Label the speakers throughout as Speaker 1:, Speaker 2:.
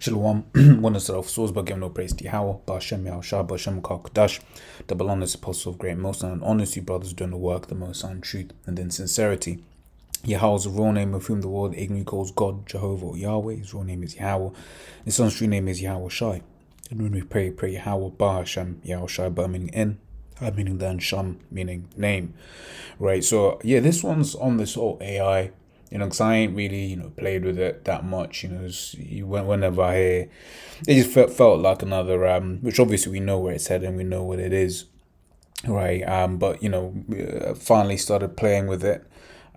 Speaker 1: Shalom, one of the souls, but give no praise to Yahweh, Ba'ashem Yahushua, Ba'ashem Kakadash, the belongers apostle of great most and honesty brothers doing the work, the most in truth and in sincerity. Yahweh's real name of whom the world ignorantly calls God, Jehovah, or Yahweh. His real name is Yahweh. His son's true name is Yahweh Shai. And when we pray Yahweh, Ba'ashem Yahushua, Ba meaning in, Ha meaning then, Sham meaning name. Right, so yeah, this one's on this whole AI. Because I ain't really, played with it that much. Whenever I hear, it just felt like another, which obviously we know where it's heading, we know what it is, right? But finally started playing with it,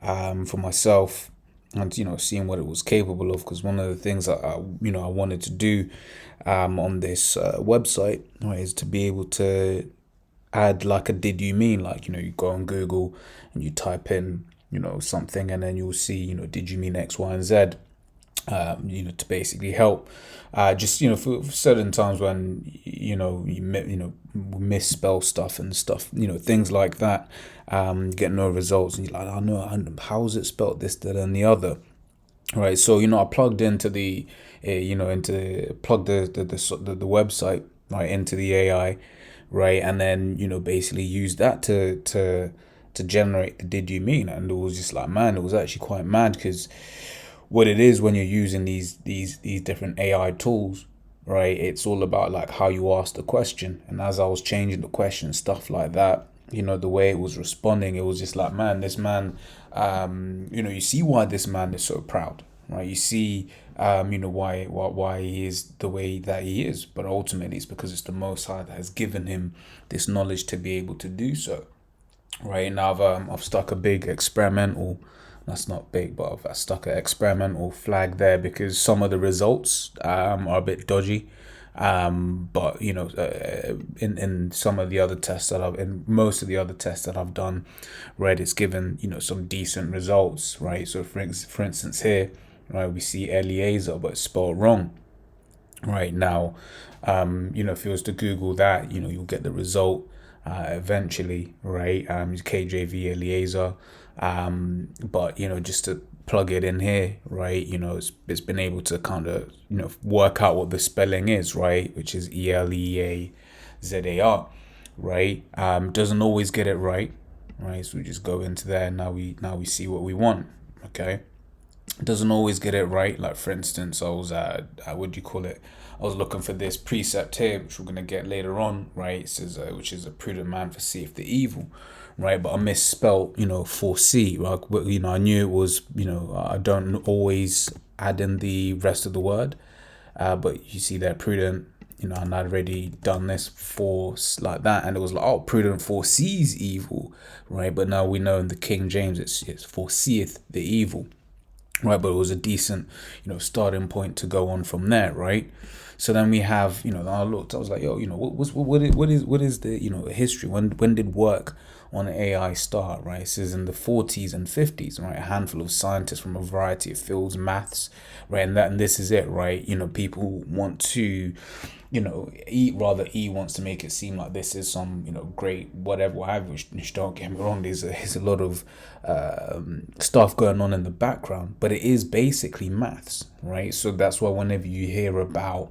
Speaker 1: for myself, and seeing what it was capable of. Because one of the things that I wanted to do, on this website, right, is to be able to add like a did you mean, like you go on Google and you type in something, and then you'll see, did you mean X, Y, and Z, to basically help, just, for certain times when, you misspell stuff and stuff, things like that, get no results, and you're like, I know, how is it spelled this, that, and the other, right? So, I plugged into the, plugged the website, right, into the AI, right, and then, basically use that to generate the did you mean. And it was just like, man, it was actually quite mad, because what it is when you're using these different AI tools, right, it's all about like how you ask the question. And as I was changing the question, stuff like that, the way it was responding, it was just like, man, this man, you see why this man is so proud, right? You see, why he is the way that he is. But ultimately it's because it's the Most High that has given him this knowledge to be able to do so. Right now, I've stuck a big experimental. That's not big, but I've stuck an experimental flag there because some of the results are a bit dodgy. But in some of the other tests in most of the other tests that I've done, right, it's given some decent results, right? So for instance here, right, we see Eliezer, but it's spelled wrong. Right now, if you was to Google that, you'll get the result. Eventually, right? KJVA Eliezer, but just to plug it in here, right? It's been able to kind of work out what the spelling is, right? Which is Eleazar, right? Doesn't always get it right, right? So we just go into there, and now we see what we want, okay? Doesn't always get it right. Like for instance, I was what do you call it? I was looking for this precept here, which we're gonna get later on, right? It says, which is a prudent man foreseeth the evil, right? But I misspelled, foresee. Like, I knew it was, I don't always add in the rest of the word, but you see that prudent, and I'd already done this for like that, and it was like, oh, prudent foresees evil, right? But now we know in the King James it's foreseeth the evil. Right, but it was a decent, starting point to go on from there, right? So then we have, I looked, I was like, yo, what is the, history? When did work on AI start, right? It says in the 40s and 50s, right? A handful of scientists from a variety of fields, maths, right? And this is it, right? People want to, E wants to make it seem like this is some, great whatever, which don't get me wrong, there's a lot of stuff going on in the background, but it is basically maths, right? So that's why whenever you hear about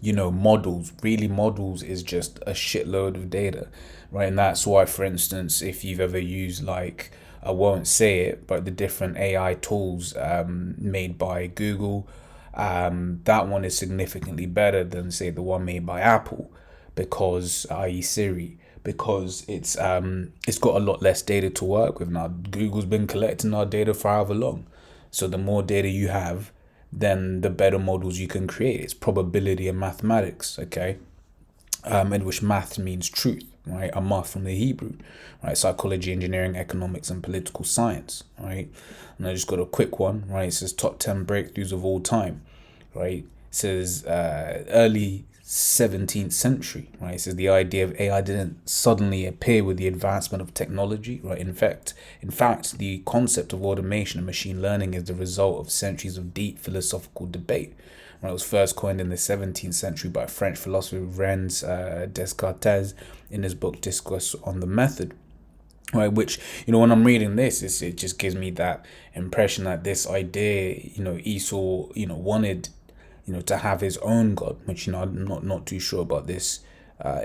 Speaker 1: models, really models is just a shitload of data, right? And that's why, for instance, if you've ever used, like, I won't say it, but the different AI tools made by Google, that one is significantly better than, say, the one made by Apple, because, i.e. Siri, because it's got a lot less data to work with. Now Google's been collecting our data for however long, so the more data you have, then the better models you can create. It's probability and mathematics, okay? In which math means truth, right? A math from the Hebrew, right? Psychology, engineering, economics, and political science, right? And I just got a quick one, right? It says top 10 breakthroughs of all time, right? It says early 17th century, right? It says the idea of AI didn't suddenly appear with the advancement of technology, right? In fact, the concept of automation and machine learning is the result of centuries of deep philosophical debate. Right? It was first coined in the 17th century by French philosopher Rennes Descartes in his book Discourse on the Method. Right, which, when I'm reading this, it just gives me that impression that this idea, Esau, wanted, to have his own God, which, I'm not too sure about this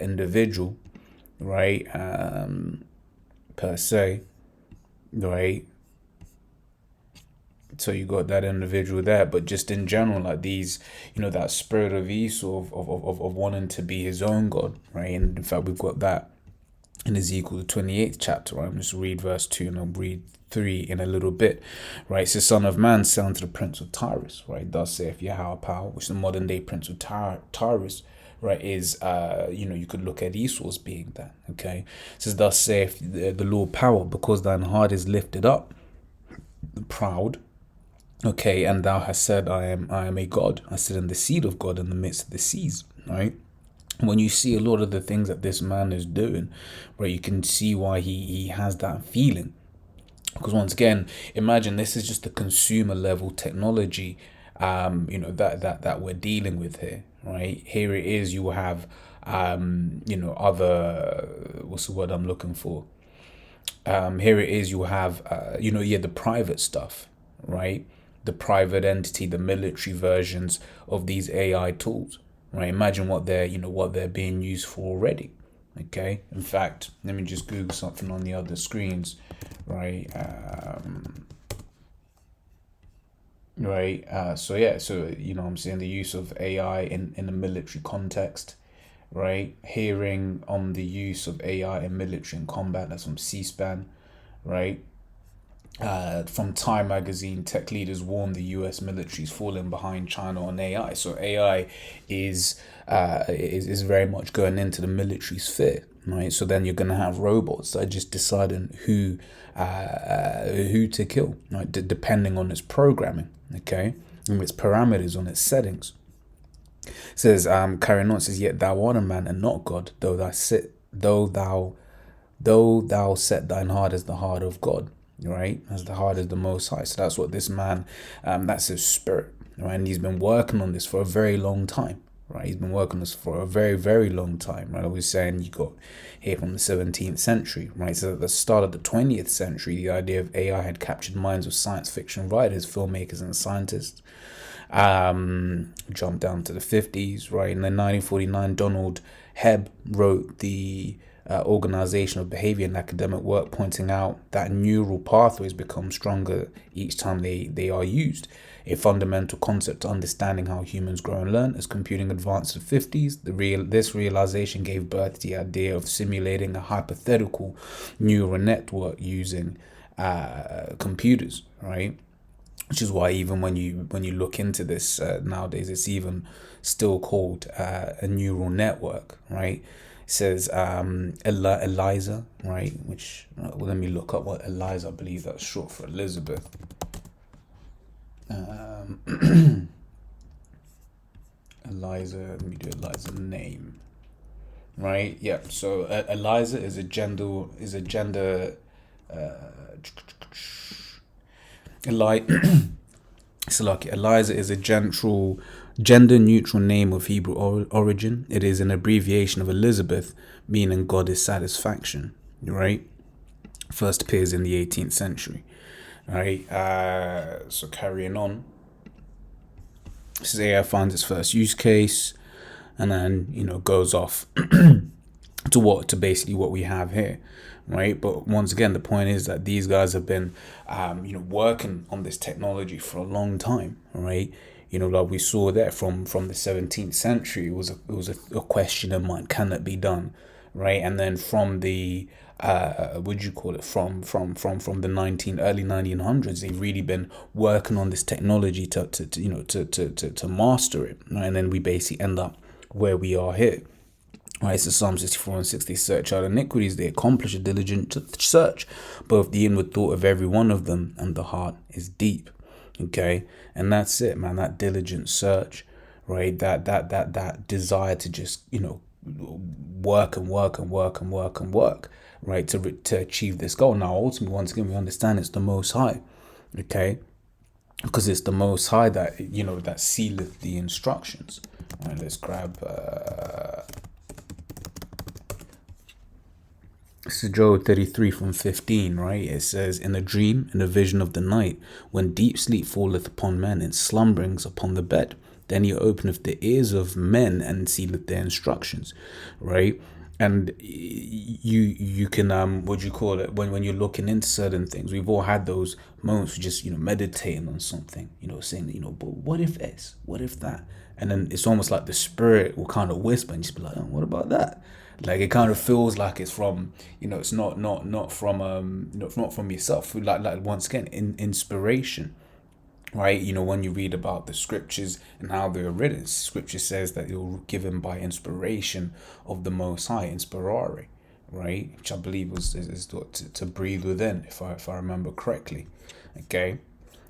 Speaker 1: individual, right, per se, right? So you got that individual there, but just in general, like these, that spirit of Esau of wanting to be his own God, right? And in fact, we've got that in Ezekiel, the 28th chapter, right? I'm just read verse 2 and I'll read 3 in a little bit, right? It says, Son of man, say unto the prince of Tyrus, right? Thus saith Yahweh power, which the modern day prince of Tyrus, right, is, you could look at Esau as being that, okay? It says, thus saith the Lord power, because thine heart is lifted up, proud, okay, and thou hast said, I am a God. I sit in the seat of God in the midst of the seas, right? When you see a lot of the things that this man is doing, right, you can see why he has that feeling. Because once again, imagine this is just the consumer level technology, that we're dealing with here, right? Here it is, you have, other, what's the word I'm looking for? Here it is, you have, the private stuff, right? The private entity, the military versions of these AI tools, right? Imagine what they're being used for already. Okay. In fact, let me just Google something on the other screens, right? So I'm saying the use of AI in a military context, right? Hearing on the use of AI in military and combat. That's from C-SPAN, right? From Time magazine, tech leaders warn the U.S. military is falling behind China on AI. So AI is very much going into the military sphere, right? So then you're going to have robots that are just deciding who to kill, right? Depending on its programming, okay, and its parameters, on its settings. It says, carrying on, says, yet thou art a man and not God, though thou set thine heart as the heart of God. Right, as the heart is the Most High. So that's what this man, that's his spirit, right? And he's been working on this for a very long time, right? He's been working on this for a very, very long time, right? I was saying you got here from the 17th century, right? So at the start of the 20th century, the idea of AI had captured minds of science fiction writers, filmmakers, and scientists. Jump down to the 50s, right? In 1949, Donald Hebb wrote the Organization of Behavior in Academic Work, pointing out that neural pathways become stronger each time they are used. A fundamental concept to understanding how humans grow and learn. As computing advanced in the 50s, this realization gave birth to the idea of simulating a hypothetical neural network using computers, right? Which is why even when you look into this nowadays, it's even still called a neural network, right? It says ELIZA, right? Which let me look up what ELIZA. I believe that's short for Elizabeth. ELIZA. Let me do ELIZA name. Right. Yeah. So ELIZA is a gender. Eliza is a gender-neutral name of Hebrew origin. It is an abbreviation of Elizabeth, meaning God is satisfaction, right? First appears in the 18th century, right? So carrying on. This is AI finds its first use case, and then, goes off to basically what we have here, right? But once again, the point is that these guys have been, working on this technology for a long time, right? Like we saw there from the 17th century, it was a question of mind, can it be done, right? And then from the from the early 1900s, they've really been working on this technology to master it, right? And then we basically end up where we are here. Right, so Psalm 64 and 6, they search out iniquities, they accomplish a diligent search, both the inward thought of every one of them, and the heart is deep. Okay, and that's it, man. That diligent search, right? That desire to just work, right? To achieve this goal. Now, ultimately, once again, we understand it's the Most High, okay? Because it's the Most High that that sealeth the instructions. All right, let's grab. This is Job 33 from 15, right? It says, in a dream, in a vision of the night, when deep sleep falleth upon men, and slumberings upon the bed, Then he openeth the ears of men and sealeth their instructions, right? And you can what do you call it, when you're looking into certain things, we've all had those moments of just meditating on something, saying but what if this, what if that, and then it's almost like the spirit will kind of whisper and just be like, oh, what about that? Like it kind of feels like it's from it's not from not from yourself, like once again inspiration, right? When you read about the scriptures and how they're written, scripture says that you're given by inspiration of the Most High, inspirare, right? Which I believe is to breathe within, if I remember correctly. Okay.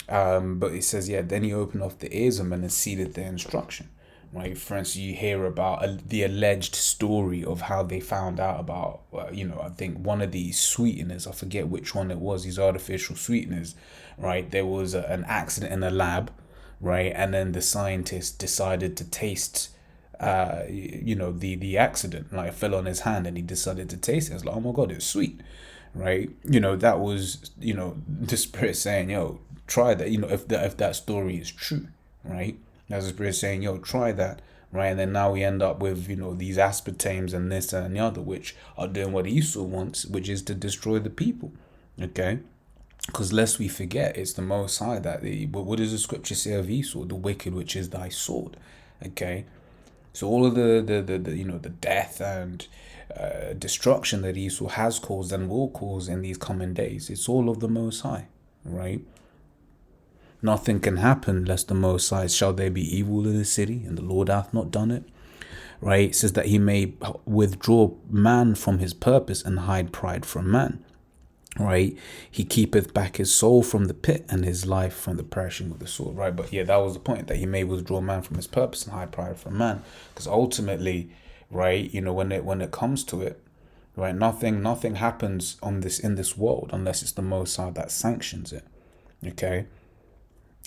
Speaker 1: But it says, yeah, then he opened off the ears of men and sealed their instruction. Right, for instance, you hear about the alleged story of how they found out about, I think one of these sweeteners, I forget which one it was, these artificial sweeteners, right? There was an accident in a lab, right? And then the scientist decided to taste, the accident, like it fell on his hand and he decided to taste it. I was like, oh my God, it's sweet, right? That was, the spirit saying, yo, try that, if that story is true, right? As the spirit saying, yo, try that, right? And then now we end up with, these aspartames and this and the other, which are doing what Esau wants, which is to destroy the people, okay? Because lest we forget, it's the Most High that what does the scripture say of Esau? The wicked, which is thy sword, okay? So all of the death and destruction that Esau has caused and will cause in these coming days, it's all of the Most High, right? Nothing can happen lest the Most High. Shall there be evil in the city, and the Lord hath not done it? Right? It says that he may withdraw man from his purpose and hide pride from man. Right? He keepeth back his soul from the pit and his life from the perishing with the sword. Right? But yeah, that was the point, that he may withdraw man from his purpose and hide pride from man. Because ultimately, right, when it comes to it, right, nothing happens in this world unless it's the Most High that sanctions it. Okay?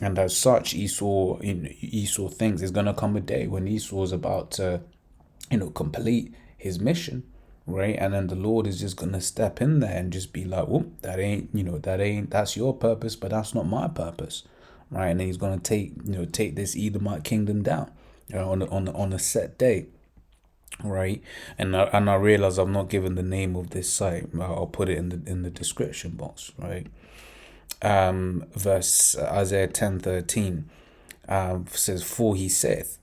Speaker 1: And as such, Esau thinks there's gonna come a day when Esau is about to, complete his mission, right? And then the Lord is just gonna step in there and just be like, "Whoop, that's your purpose, but that's not my purpose," right? And then he's gonna take this Edomite kingdom down, on a set day, right? And I realize I've not given the name of this site. I'll put it in the description box, right? Verse Isaiah 10:13 says, for he saith,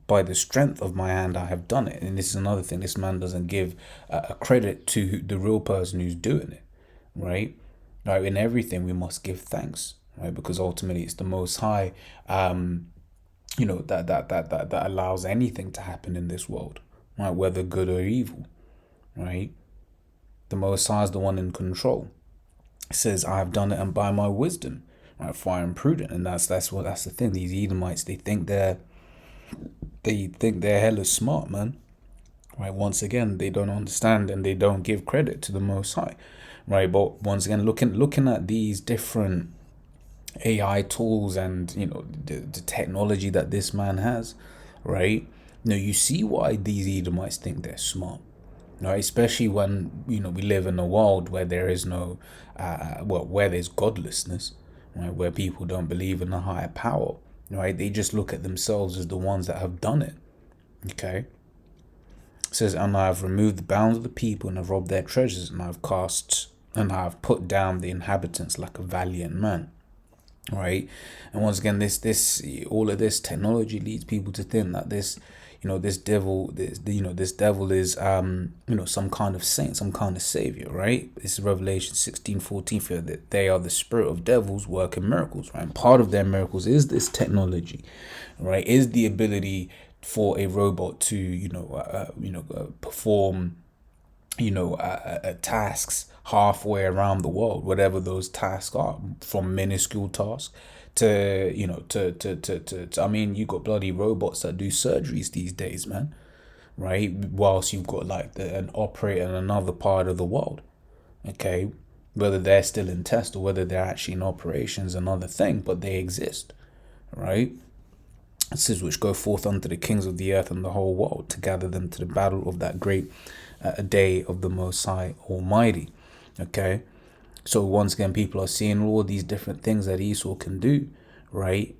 Speaker 1: by the strength of my hand I have done it. And this is another thing, this man doesn't give a credit to the real person who's doing it, right? Right, in everything we must give thanks, right? Because ultimately it's the Most High, that allows anything to happen in this world, right? Whether good or evil, right? The Most High is the one in control. It says, I have done it, and by my wisdom, right? For I am prudent. And that's the thing. These Edomites, they think they're hella smart, man. Right? Once again, they don't understand and they don't give credit to the Most High, right? But once again, looking at these different AI tools and the technology that this man has, right? You see why these Edomites think they're smart. Right, especially when we live in a world where there is no, where there's godlessness, right? Where people don't believe in a higher power, right? They just look at themselves as the ones that have done it. Okay. It says, and I have removed the bounds of the people and have robbed their treasures, and I have put down the inhabitants like a valiant man. Right, and once again, all of this technology leads people to think that this devil is some kind of saint, some kind of savior, right? This is Revelation 16:14, for that they are the spirit of devils working miracles, right? And part of their miracles is this technology, right? Is the ability for a robot to perform tasks halfway around the world, whatever those tasks are, from minuscule tasks to I mean, you got bloody robots that do surgeries these days, man, right? Whilst you've got like an operator in another part of the world, okay? Whether they're still in test or whether they're actually in operations, another thing, but they exist, right? It says, which go forth unto the kings of the earth and the whole world to gather them to the battle of that great day of the Most High Almighty. Okay, so once again, people are seeing all these different things that Esau can do, right?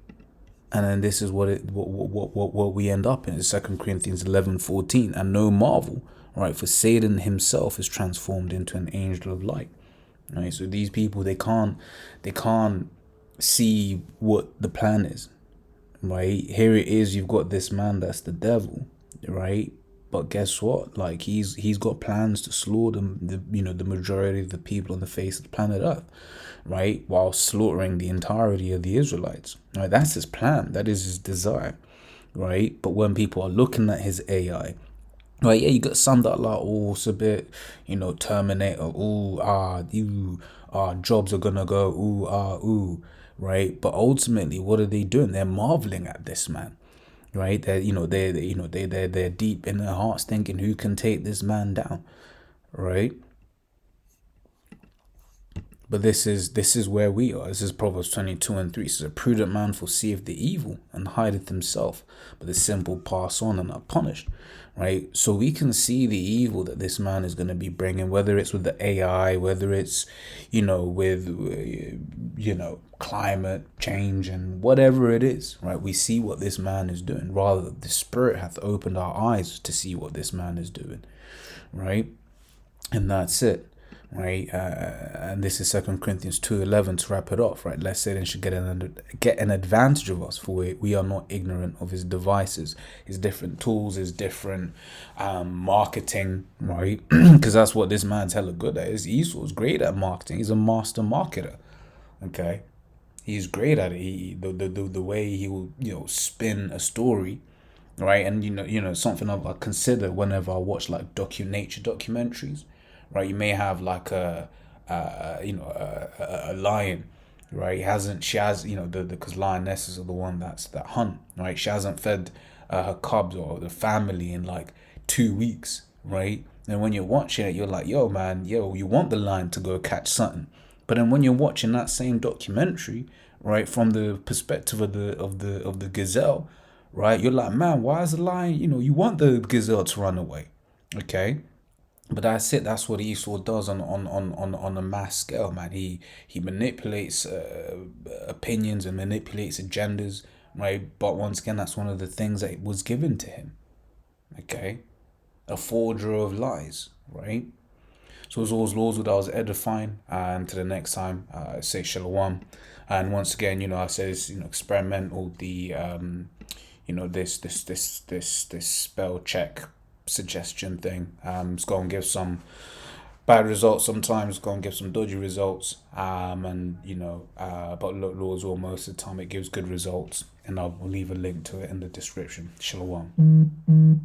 Speaker 1: And then this is what we end up in 2 Corinthians 11:14. And no marvel, right? For Satan himself is transformed into an angel of light. Right? So these people, they can't see what the plan is. Right? Here it is, you've got this man that's the devil, right? But guess what? Like he's got plans to slaughter the majority of the people on the face of the planet Earth, right? While slaughtering the entirety of the Israelites. Right? That's his plan. That is his desire, right? But when people are looking at his AI, right, yeah, you got some that are like, oh, it's a bit, Terminator, jobs are gonna go, right? But ultimately, what are they doing? They're marveling at this man, right? They're deep in their hearts thinking, who can take this man down, right? But this is where we are. This is Proverbs 22:3. It says, a prudent man foreseeth the evil and hideth himself, but the simple pass on and are punished. Right? So we can see the evil that this man is going to be bringing, whether it's with the AI, whether it's, with, climate change and whatever it is, right? We see what this man is doing. Rather, the Spirit hath opened our eyes to see what this man is doing, right? And that's it. Right, and this is 2 Corinthians 2:11 to wrap it off. Right, lest Satan should get an advantage of us, for we are not ignorant of his devices, his different tools, his different marketing. Right, because that's what this man's hella good at. Esau's great at marketing. He's a master marketer. Okay, he's great at it. The way he will spin a story. Right, and something I consider whenever I watch like nature documentaries. Right, you may have like a lion, right? She has because lionesses are the one that hunt, right? She hasn't fed her cubs or the family in like 2 weeks, right? And when you're watching it, you're like, yo man, you want the lion to go catch something, but then when you're watching that same documentary, right, from the perspective of the gazelle, right, you're like, man, why is the lion? You want the gazelle to run away, okay? But that's it. That's what Esau does on a mass scale, man. He manipulates opinions and manipulates agendas, right? But once again, that's one of the things that was given to him. Okay, a forger of lies, right? So as always, Lord, that was edifying. And to the next time, say shalom. And once again, I say this, experimental. The this spell check suggestion thing. It's going to give some bad results sometimes, going to give some dodgy results, but look, Lord's all most of the time it gives good results, and I'll leave a link to it in the description. Shalom.